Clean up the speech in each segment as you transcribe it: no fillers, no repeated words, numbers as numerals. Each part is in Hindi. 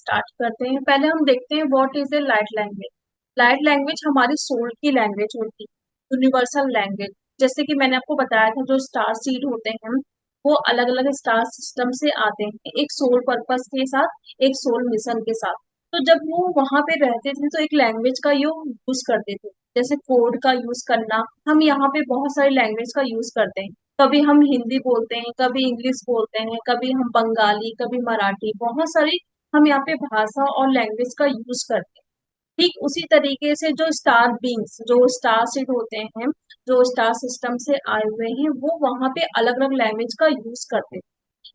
स्टार्ट करते हैं। पहले हम देखते हैं what is a light language. Light language हमारी सोल की लैंग्वेज होती है, यूनिवर्सल लैंग्वेज। जैसे कि मैंने आपको बताया था, जो स्टार सीड होते हैं वो अलग अलग स्टार सिस्टम से आते हैं, एक सोल पर्पस के साथ, एक सोल मिशन के साथ। तो जब वो वहां पे रहते थे तो एक लैंग्वेज का यूज करते थे, जैसे कोड का यूज करना। हम यहाँ पे बहुत सारी लैंग्वेज का यूज करते हैं। कभी हम हिंदी बोलते हैं, कभी इंग्लिश बोलते हैं, कभी हम बंगाली, कभी मराठी, बहुत सारी हम यहाँ पे भाषा और लैंग्वेज का यूज करते हैं। ठीक उसी तरीके से जो स्टार बींग्स, जो स्टार सीड होते हैं, जो स्टार सिस्टम से आए हुए हैं, वो वहां पे अलग अलग लैंग्वेज का यूज करते थे।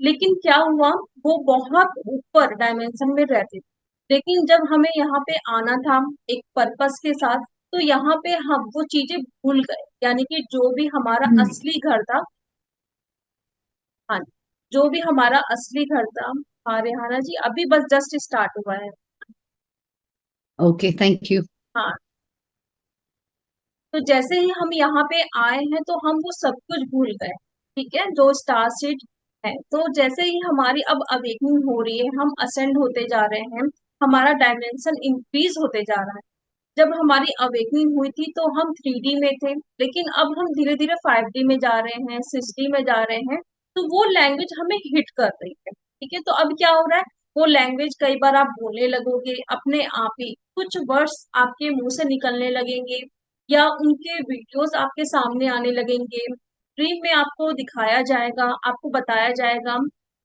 लेकिन क्या हुआ, वो बहुत ऊपर डायमेंशन में रहते थे। लेकिन जब हमें यहाँ पे आना था एक पर्पस के साथ, तो यहाँ पे हम वो चीजें भूल गए। यानी कि जो भी हमारा हम्म। असली घर था, हाँ, जो भी हमारा असली घर था। हाँ रेहाना जी, अभी बस जस्ट स्टार्ट हुआ है। Okay, thank you. हाँ, तो जैसे ही हम यहाँ पे आए हैं तो हम वो सब कुछ भूल गए। ठीक है, जो स्टार सीड है, तो जैसे ही हमारी अब अवेकनिंग हो रही है, हम असेंड होते जा रहे हैं, हमारा डायमेंशन इंक्रीज होते जा रहा है। जब हमारी अवेकनिंग हुई थी तो हम 3D में थे, लेकिन अब हम धीरे धीरे 5D में जा रहे हैं, 6D में जा रहे हैं। तो वो लैंग्वेज हमें हिट कर रही है। ठीक है, तो अब क्या हो रहा है, वो लैंग्वेज कई बार आप बोलने लगोगे अपने आप ही, कुछ वर्ड्स आपके मुंह से निकलने लगेंगे, या उनके वीडियोस आपके सामने आने लगेंगे। ड्रीम में आपको दिखाया जाएगा, आपको बताया जाएगा।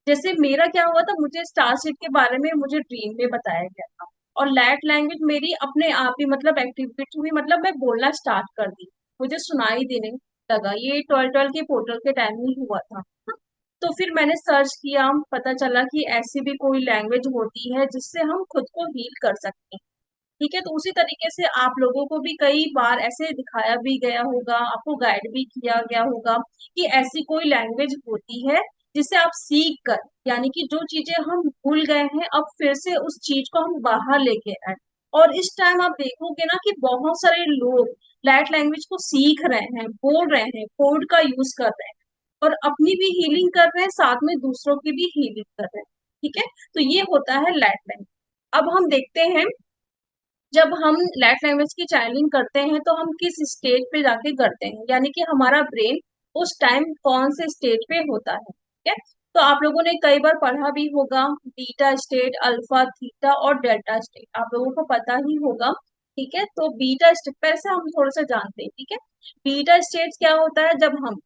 जैसे मेरा क्या हुआ था, मुझे स्टारशिप के बारे में मुझे ड्रीम में बताया गया था, और लैट लैंग्वेज मेरी अपने आप ही मतलब एक्टिवेट हुई, मतलब मैं बोलना स्टार्ट कर दी, मुझे सुनाई देने लगा। ये 12 के पोर्टल के टाइम में हुआ था। तो फिर मैंने सर्च किया, पता चला कि ऐसी भी कोई लैंग्वेज होती है जिससे हम खुद को हील कर सकते हैं। ठीक है, तो उसी तरीके से आप लोगों को भी कई बार ऐसे दिखाया भी गया होगा, आपको गाइड भी किया गया होगा कि ऐसी कोई लैंग्वेज होती है जिसे आप सीख कर, यानी कि जो चीजें हम भूल गए हैं, अब फिर से उस चीज को हम बाहर लेके आए। और इस टाइम आप देखोगे ना कि बहुत सारे लोग लैट लैंग्वेज को सीख रहे हैं, बोल रहे हैं, कोड का यूज कर रहे हैं, और अपनी भी हीलिंग कर रहे हैं, साथ में दूसरों की भी हीलिंग कर रहे हैं। ठीक है, तो ये होता है लैट लैंग्वेज। अब हम देखते हैं, जब हम लैट लैंग्वेज की चैनलिंग करते हैं तो हम किस स्टेज पे जाके करते हैं, यानी कि हमारा ब्रेन उस टाइम कौन से स्टेज पे होता है। ठीक है, तो आप लोगों ने कई बार पढ़ा भी होगा, बीटा स्टेट, अल्फा, थीटा और डेल्टा स्टेट, आप लोगों को पता ही होगा। ठीक है, तो बीटा स्टेट पहले से हम थोड़ा सा जानते हैं। ठीक है, बीटा स्टेट क्या होता है, जब हम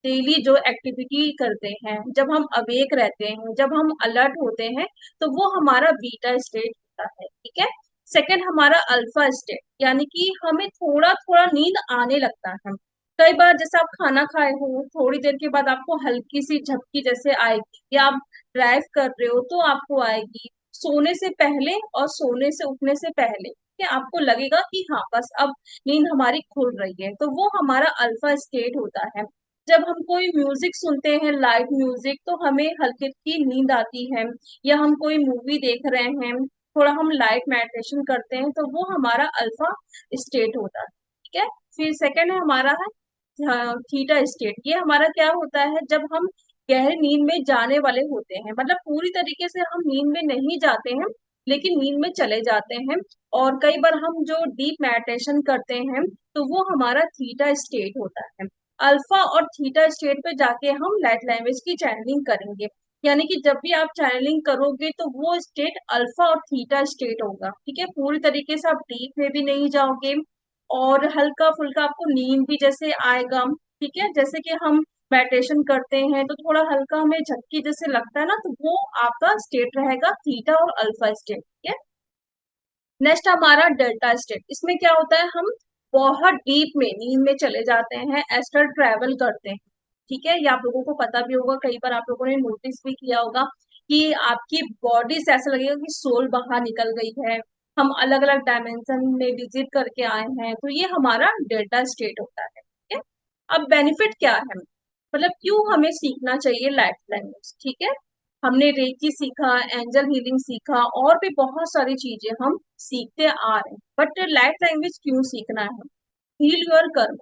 डेली जो एक्टिविटी करते हैं, जब हम अवेक रहते हैं, जब हम अलर्ट होते हैं, तो वो हमारा बीटा स्टेट होता है। ठीक है, सेकंड हमारा अल्फा स्टेट, यानी कि हमें थोड़ा थोड़ा नींद आने लगता है। कई बार जैसे आप खाना खाए हो, थोड़ी देर के बाद आपको हल्की सी झपकी जैसे आएगी, या आप ड्राइव कर रहे हो तो आपको आएगी। सोने से पहले और सोने से उठने से पहले कि आपको लगेगा कि हाँ बस अब नींद हमारी खुल रही है, तो वो हमारा अल्फा स्टेट होता है। जब हम कोई म्यूजिक सुनते हैं, लाइट म्यूजिक, तो हमें हल्की हल्की नींद आती है। या हम कोई मूवी देख रहे हैं, थोड़ा हम लाइट मेडिटेशन करते हैं, तो वो हमारा अल्फा स्टेट होता है। ठीक है, फिर सेकंड है हमारा है थीटा स्टेट। ये हमारा क्या होता है, जब हम गहरी नींद में जाने वाले होते हैं, मतलब पूरी तरीके से हम नींद में नहीं जाते हैं, लेकिन नींद में चले जाते हैं। और कई बार हम जो डीप मेडिटेशन करते हैं, तो वो हमारा थीटा स्टेट होता है। अल्फा और थीटा स्टेट पे जाके हम लाइट लैंग्वेज की चैनलिंग करेंगे। यानी कि जब भी आप चैनलिंग करोगे तो वो स्टेट अल्फा और थीटा स्टेट होगा। ठीक है, पूरी तरीके से आप डीप में भी नहीं जाओगे, और हल्का फुल्का आपको नींद भी जैसे आएगा। ठीक है, जैसे कि हम मेडिटेशन करते हैं तो थोड़ा हल्का हमें झटकी जैसे लगता है ना, तो वो आपका स्टेट रहेगा थीटा और अल्फा स्टेट। ठीक है, नेक्स्ट हमारा डेल्टा स्टेट। इसमें क्या होता है, हम बहुत डीप में नींद में चले जाते हैं, एस्ट्रल ट्रैवल करते हैं। ठीक है, ये आप लोगों को पता भी होगा, कई बार आप लोगों ने नोटिस भी किया होगा कि आपकी बॉडी से ऐसा लगेगा कि सोल बाहर निकल गई है, हम अलग अलग डायमेंशन में विजिट करके आए हैं, तो ये हमारा डेल्टा स्टेट होता है। ठीक है, अब बेनिफिट क्या है, मतलब क्यों हमें सीखना चाहिए लाइफ लैंग्वेज। ठीक है, हमने रेकी सीखा, एंजल हीलिंग सीखा, और भी बहुत सारी चीजें हम सीखते आ रहे हैं, बट लाइफ लैंग्वेज क्यों सीखना है, हील योर कर्म।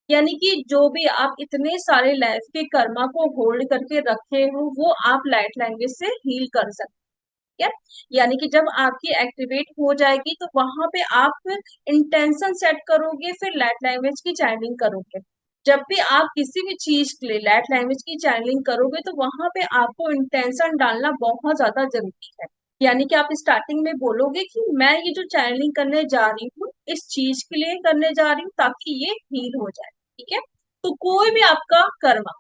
यानी कि जो भी आप इतने सारे लाइफ के कर्मा को होल्ड करके रखे हो, वो आप लाइट लैंग्वेज से हील कर सकते ठीक है। यानी कि जब आपकी एक्टिवेट हो जाएगी तो वहां पे आप इंटेंशन सेट करोगे, फिर लैट लैंग्वेज की चैनलिंग करोगे। जब भी आप किसी भी चीज के लिए लैट लैंग्वेज की चैनलिंग करोगे तो वहां पे आपको इंटेंशन डालना बहुत ज्यादा जरूरी है। यानी कि आप स्टार्टिंग में बोलोगे कि मैं ये जो चैनलिंग करने जा रही हूँ इस चीज के लिए करने जा रही हूँ ताकि ये हील हो जाए, ठीक है। तो कोई भी आपका कर्मा,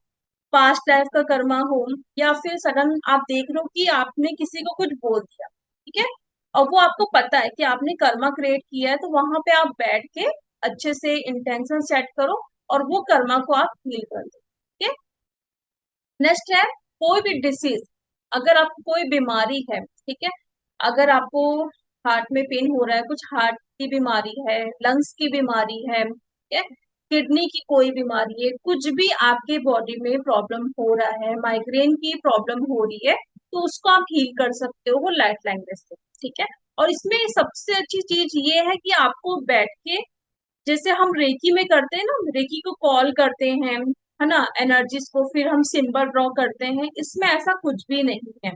पास्ट लाइफ का कर्मा हो, या फिर सडन आप देख लो कि आपने किसी को कुछ बोल दिया, ठीक है, और वो आपको पता है कि आपने कर्मा क्रिएट किया है, तो वहां पे आप बैठ के अच्छे से इंटेंशन सेट करो और वो कर्मा को आप हील कर दो, ठीक है। नेक्स्ट है कोई भी डिसीज, अगर आपको कोई बीमारी है, ठीक है, अगर आपको हार्ट में पेन हो रहा है, कुछ हार्ट की बीमारी है, लंग्स की बीमारी है, ठीक है, किडनी की कोई बीमारी है, कुछ भी आपके बॉडी में प्रॉब्लम हो रहा है, माइग्रेन की प्रॉब्लम हो रही है, तो उसको आप हील कर सकते हो वो लाइट लैंग्वेज से, ठीक है। और इसमें सबसे अच्छी चीज ये है कि आपको बैठ के, जैसे हम रेकी में करते हैं ना, रेकी को कॉल करते हैं, है ना, एनर्जीज को, फिर हम सिंबल ड्रॉ करते हैं, इसमें ऐसा कुछ भी नहीं है।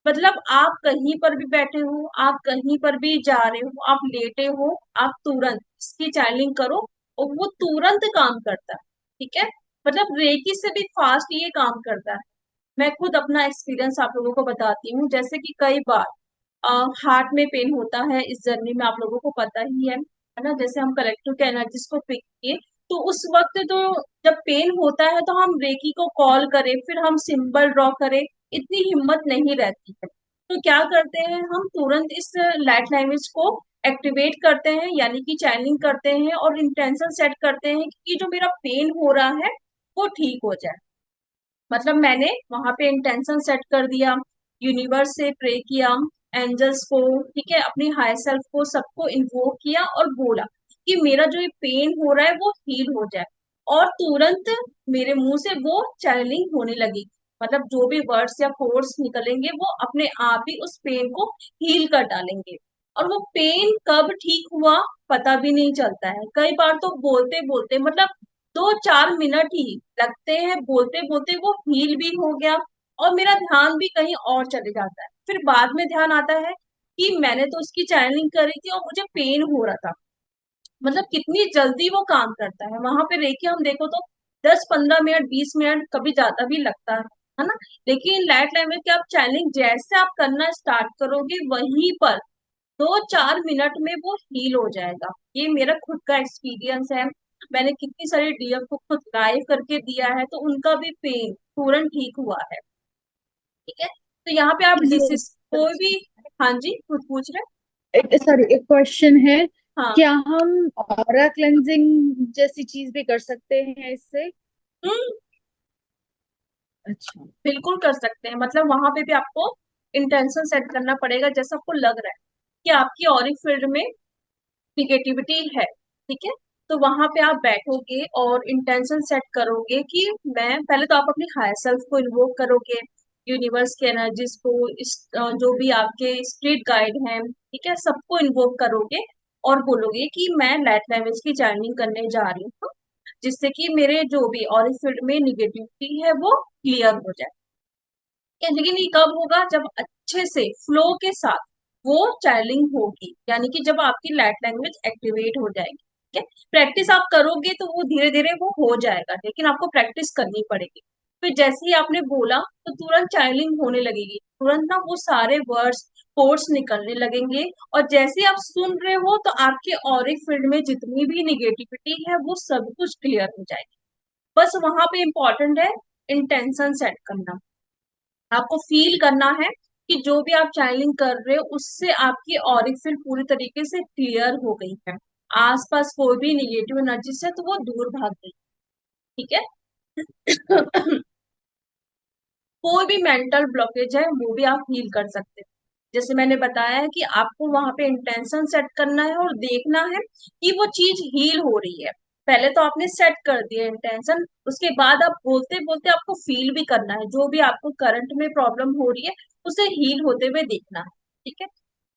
मतलब आप कहीं पर भी बैठे हो, आप कहीं पर भी जा रहे हो, आप लेटे हो, आप तुरंत इसकी चैनलिंग करो और वो तुरंत काम करता है, ठीक है। मतलब रेकी से भी फास्ट ये काम करता है। मैं खुद अपना एक्सपीरियंस आप लोगों को बताती हूँ, जैसे कि कई बार हार्ट में पेन होता है, इस जर्नी में आप लोगों को पता ही है ना, जैसे हम कलेक्टिव के एनर्जीज को पिक किए, तो उस वक्त तो जब पेन होता है तो हम रेकी को कॉल करें, फिर हम सिंबल ड्रॉ करें, इतनी हिम्मत नहीं रहती है। तो क्या करते हैं, हम तुरंत इस लाइट लैंग्वेज को एक्टिवेट करते हैं, यानी कि चैनलिंग करते हैं और इंटेंशन सेट करते हैं कि जो मेरा पेन हो रहा है वो ठीक हो जाए। मतलब मैंने वहां पे इंटेंशन सेट कर दिया, यूनिवर्स से प्रे किया, एंजल्स को, ठीक है, अपनी हाई सेल्फ को, सबको इन्वोक किया और बोला कि मेरा जो ये पेन हो रहा है वो हील हो जाए। और तुरंत मेरे मुंह से वो चैनलिंग होने लगी। मतलब जो भी वर्ड्स या कोड्स निकलेंगे वो अपने आप ही उस पेन को हील कर डालेंगे। और वो पेन कब ठीक हुआ पता भी नहीं चलता है। कई बार तो बोलते बोलते, मतलब 2-4 मिनट ही लगते हैं, बोलते बोलते वो हील भी हो गया और मेरा ध्यान भी कहीं और चले जाता है। फिर बाद में ध्यान आता है कि मैंने तो उसकी चैनलिंग करी थी और मुझे पेन हो रहा था। मतलब कितनी जल्दी वो काम करता है। वहां पे रेकी हम देखो तो 10-15 मिनट, 20 मिनट, कभी ज्यादा भी लगता है ना। लेकिन लाइट लैंग्वेज की आप चैनलिंग जैसे आप करना स्टार्ट करोगे वहीं पर 2-4 मिनट में वो हील हो जाएगा। ये मेरा खुद का एक्सपीरियंस है। मैंने कितनी सारी डीएम को खुद लाइव करके दिया है, तो उनका भी पेन तुरंत ठीक हुआ है, ठीक है। तो यहाँ पे आप डिसीज कोई भी, हाँ जी, खुद पूछ रहे एक सॉरी एक क्वेश्चन है। हैं? हाँ। क्या हम ऑरा क्लेंजिंग जैसी चीज भी कर सकते हैं इससे? हम्म, अच्छा। बिल्कुल कर सकते हैं। मतलब वहां पे भी आपको इंटेंशन सेट करना पड़ेगा, जैसा आपको लग रहा है कि आपकी ऑरिक फील्ड में निगेटिविटी है, ठीक है। तो वहां पे आप बैठोगे और इंटेंशन सेट करोगे कि मैं, पहले तो आप अपनी हायर सेल्फ को इन्वोक करोगे, यूनिवर्स की एनर्जीज को, इस जो भी आपके स्पिरिट गाइड हैं, ठीक है, सबको इन्वोक करोगे और बोलोगे कि मैं लाइट लैंग्वेज की जर्निंग करने जा रही हूँ, जिससे कि मेरे जो भी ऑरिक फील्ड में निगेटिविटी है वो क्लियर हो जाए। लेकिन ये कब होगा, जब अच्छे से फ्लो के साथ वो चैनलिंग होगी, यानी कि जब आपकी लाइट लैंग्वेज एक्टिवेट हो जाएगी, ठीक है। प्रैक्टिस आप करोगे तो वो धीरे धीरे वो हो जाएगा, लेकिन आपको प्रैक्टिस करनी पड़ेगी। फिर जैसे ही आपने बोला तो तुरंत चैनलिंग होने लगेगी, तुरंत ना वो सारे वर्ड्स, कोड्स निकलने लगेंगे। और जैसे ही आप सुन रहे हो तो आपके ऑरिक फील्ड में जितनी भी निगेटिविटी है वो सब कुछ क्लियर हो जाएगी। बस वहां पे इम्पोर्टेंट है इंटेंशन सेट करना। आपको फील करना है कि जो भी आप चैनलिंग कर रहे हो उससे आपकी ऑरिक फील्ड पूरी तरीके से क्लियर हो गई है, आसपास कोई भी निगेटिव एनर्जी से तो वो दूर भाग गई, ठीक है। कोई भी मेंटल ब्लॉकेज है वो भी आप हील कर सकते हैं। जैसे मैंने बताया है कि आपको वहां पे इंटेंशन सेट करना है और देखना है कि वो चीज हील हो रही है। पहले तो आपने सेट कर दिया इंटेंशन, उसके बाद आप बोलते बोलते आपको फील भी करना है, जो भी आपको करंट में प्रॉब्लम हो रही है उसे हील होते हुए देखना है, ठीक है।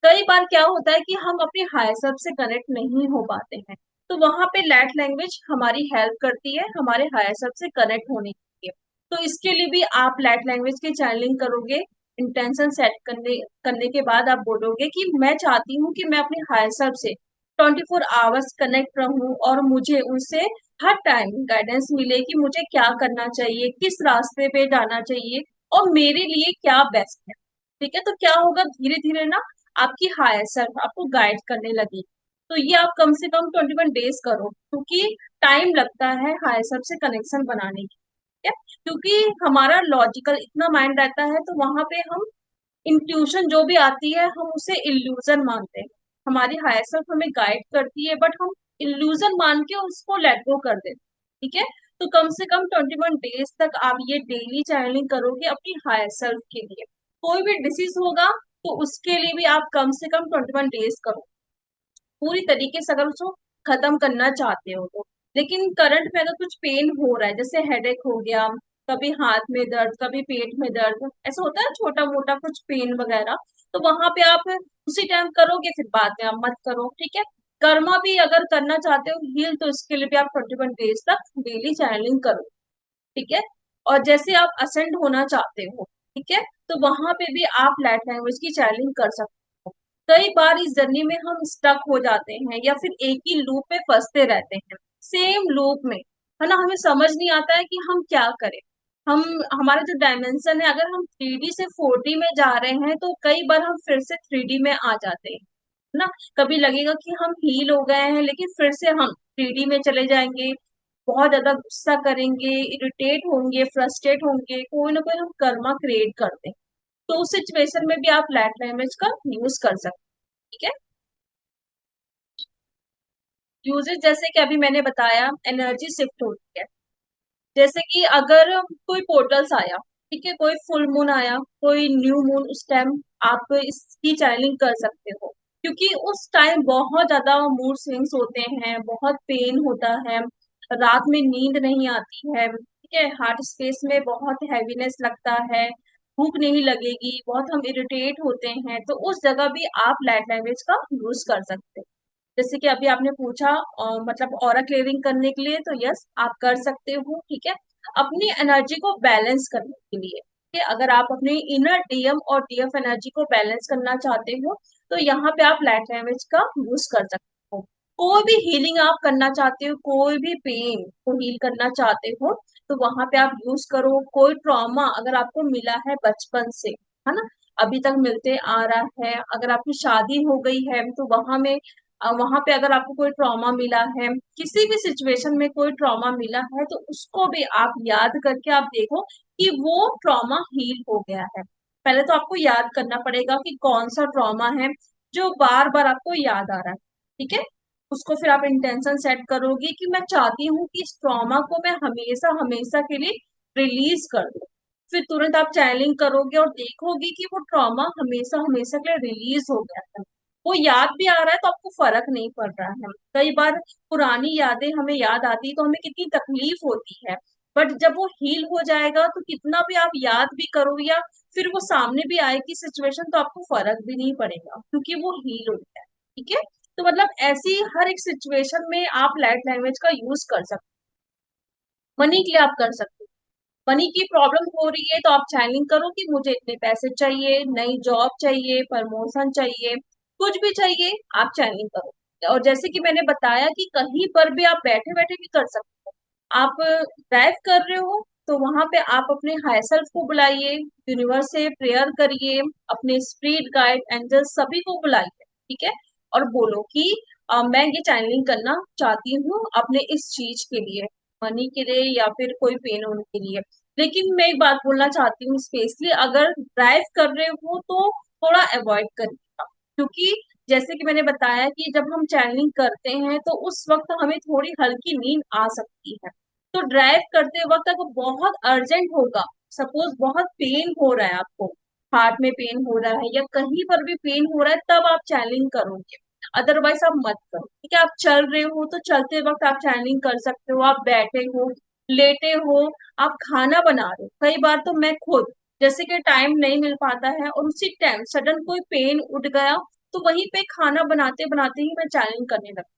कई बार क्या होता है कि हम अपने हायर सेल्फ से कनेक्ट नहीं हो पाते हैं, तो वहां पे लैट लैंग्वेज हमारी हेल्प करती है हमारे हायर सेल्फ से कनेक्ट होने के लिए। तो इसके लिए भी आप लैट लैंग्वेज की चैनलिंग करोगे इंटेंशन सेट करने करने के बाद आप बोलोगे कि मैं चाहती हूँ कि मैं अपने हायर सेल्फ से 24 आवर्स कनेक्ट रहूं और मुझे उनसे हर टाइम गाइडेंस मिले कि मुझे क्या करना चाहिए, किस रास्ते पे जाना चाहिए और मेरे लिए क्या बेस्ट है। ठीक है, तो क्या होगा, धीरे धीरे ना आपकी हायर सेल्फ आपको गाइड करने लगी। तो ये आप कम से कम 21 डेज करो, क्योंकि टाइम लगता है हायर सेल्फ से कनेक्शन बनाने की। ठीक है, क्योंकि हमारा लॉजिकल इतना माइंड रहता है, तो वहां पे हम इंट्यूशन जो भी आती है हम उसे इल्यूजन मानते हैं। हमारी हायर सेल्फ हमें गाइड करती है, बट हम इल्यूजन मान के उसको लेट गो कर देते हैं। ठीक है, तो कम से कम 21 डेज तक आप ये डेली चैनलिंग करोगे अपनी हायर सेल्फ के लिए। कोई भी डिसीज होगा तो उसके लिए भी आप कम से कम 21 डेज करो, पूरी तरीके से अगर उसको खत्म करना चाहते हो तो। लेकिन करंट में अगर कुछ पेन हो रहा है, जैसे हेडेक हो गया, कभी हाथ में दर्द, कभी पेट में दर्द, ऐसा होता है छोटा मोटा कुछ पेन वगैरह, तो वहां पे आप उसी टाइम करोगे, फिर बाद में आप मत करो। ठीक है, कर्मा भी अगर करना चाहते हो हील, तो इसके लिए भी आप 21 डेज तक डेली चैनलिंग करो। ठीक है, और जैसे आप असेंड होना चाहते हो, ठीक है, तो वहां पे भी आप लाइट लैंग्वेज की चैनलिंग कर सकते हो। कई बार इस जर्नी में हम स्टक हो जाते हैं या फिर एक ही लूप में फंसते रहते हैं, सेम लूप में, है ना, हमें समझ नहीं आता है कि हम क्या करें। हम हमारा जो डायमेंशन है, अगर हम 3D से 4D में जा रहे हैं तो कई बार हम फिर से 3D में आ जाते हैं, है ना। कभी लगेगा कि हम हील हो गए हैं, लेकिन फिर से हम 3D में चले जाएंगे, बहुत ज्यादा गुस्सा करेंगे, इरिटेट होंगे, फ्रस्ट्रेट होंगे, कोई ना कोई हम कर्मा क्रिएट करते हैं। तो उस सिचुएशन में भी आप लैट लैंग्वेज का यूज कर सकते हैं। ठीक है, यूजेस जैसे कि अभी मैंने बताया, एनर्जी शिफ्ट होती है। जैसे कि अगर कोई पोर्टल्स आया, ठीक है, कोई फुल मून आया, कोई न्यू मून, उस टाइम आप इसकी चैनलिंग कर सकते हो, क्योंकि उस टाइम बहुत ज्यादा मूड स्विंग्स होते हैं, बहुत पेन होता है, रात में नींद नहीं आती है, ठीक है, हार्ट स्पेस में बहुत हैवीनेस लगता है, भूख नहीं लगेगी, बहुत हम इरिटेट होते हैं, तो उस जगह भी आप लाइट लैंग्वेज का यूज कर सकते हैं। जैसे कि अभी आपने पूछा मतलब ऑरा क्लियरिंग करने के लिए, तो यस आप कर सकते हो। ठीक है, अपनी एनर्जी को बैलेंस करने के लिए, ठीक है, अगर आप अपनी इनर डीएम और डीएफ एनर्जी को बैलेंस करना चाहते हो, तो यहाँ पे आप लाइट लैंग्वेज का यूज कर सकते हो। कोई भी हीलिंग आप करना चाहते हो, कोई भी पेन को हील करना चाहते हो, तो वहां पे आप यूज करो। कोई ट्रॉमा अगर आपको मिला है बचपन से, है ना, अभी तक मिलते आ रहा है, अगर आपकी शादी हो गई है तो वहां में वहां पे अगर आपको कोई ट्रॉमा मिला है, किसी भी सिचुएशन में कोई ट्रॉमा मिला है, तो उसको भी आप याद करके आप देखो कि वो ट्रॉमा हील हो गया है। पहले तो आपको याद करना पड़ेगा कि कौन सा ट्रॉमा है जो बार बार आपको याद आ रहा है। ठीक है, उसको फिर आप इंटेंशन सेट करोगे कि मैं चाहती हूँ कि इस ट्रॉमा को मैं हमेशा हमेशा के लिए रिलीज कर दूं। फिर तुरंत आप चैनलिंग करोगे और देखोगे कि वो ट्रॉमा हमेशा हमेशा के लिए रिलीज हो गया है, वो याद भी आ रहा है, तो आपको फर्क नहीं पड़ रहा है। कई बार पुरानी यादें हमें याद आती तो हमें कितनी तकलीफ होती है, बट जब वो हील हो जाएगा तो कितना भी आप याद भी करो या फिर वो सामने भी आएगी सिचुएशन, तो आपको फर्क भी नहीं पड़ेगा, क्योंकि वो हील हो गया है। ठीक है, तो मतलब ऐसी हर एक सिचुएशन में आप लाइट लैंग्वेज का यूज कर सकते हो। मनी के लिए आप कर सकते हो, मनी की प्रॉब्लम हो रही है तो आप चैनलिंग करो कि मुझे इतने पैसे चाहिए, नई जॉब चाहिए, प्रमोशन चाहिए, कुछ भी चाहिए, आप चैनलिंग करो। और जैसे कि मैंने बताया कि कहीं पर भी आप बैठे बैठे भी कर सकते हो। आप ड्राइव कर रहे हो तो वहां पे आप अपने हाई सेल्फ को बुलाइए, यूनिवर्स से प्रेयर करिए, अपने स्पिरिट गाइड एंजल सभी को बुलाइए। ठीक है, और बोलो कि मैं ये चैनलिंग करना चाहती हूँ अपने इस चीज के लिए, मनी के लिए या फिर कोई पेन होने के लिए। लेकिन मैं एक बात बोलना चाहती हूँ, स्पेशली अगर ड्राइव कर रहे हो तो थोड़ा अवॉइड करिएगा, क्योंकि जैसे कि मैंने बताया कि जब हम चैनलिंग करते हैं तो उस वक्त हमें थोड़ी हल्की नींद आ सकती है। तो ड्राइव करते वक्त अगर बहुत अर्जेंट होगा, सपोज बहुत पेन हो रहा है आपको, हार्ट में पेन हो रहा है या कहीं पर भी पेन हो रहा है, तब आप चैनलिंग करोगे, अदरवाइज आप मत करो। ठीक है, आप चल रहे हो तो चलते वक्त आप चैनलिंग कर सकते हो, आप बैठे हो, लेटे हो, आप खाना बना रहे हो। कई बार तो मैं खुद, जैसे कि टाइम नहीं मिल पाता है और उसी टाइम सडन कोई पेन उठ गया, तो वहीं पे खाना बनाते बनाते ही मैं चैनलिंग करने लगती।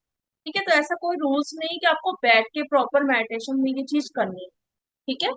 ठीक है, तो ऐसा कोई रूल्स नहीं कि आपको बैठ के प्रॉपर मेडिटेशन में ये चीज करनी है। ठीक है,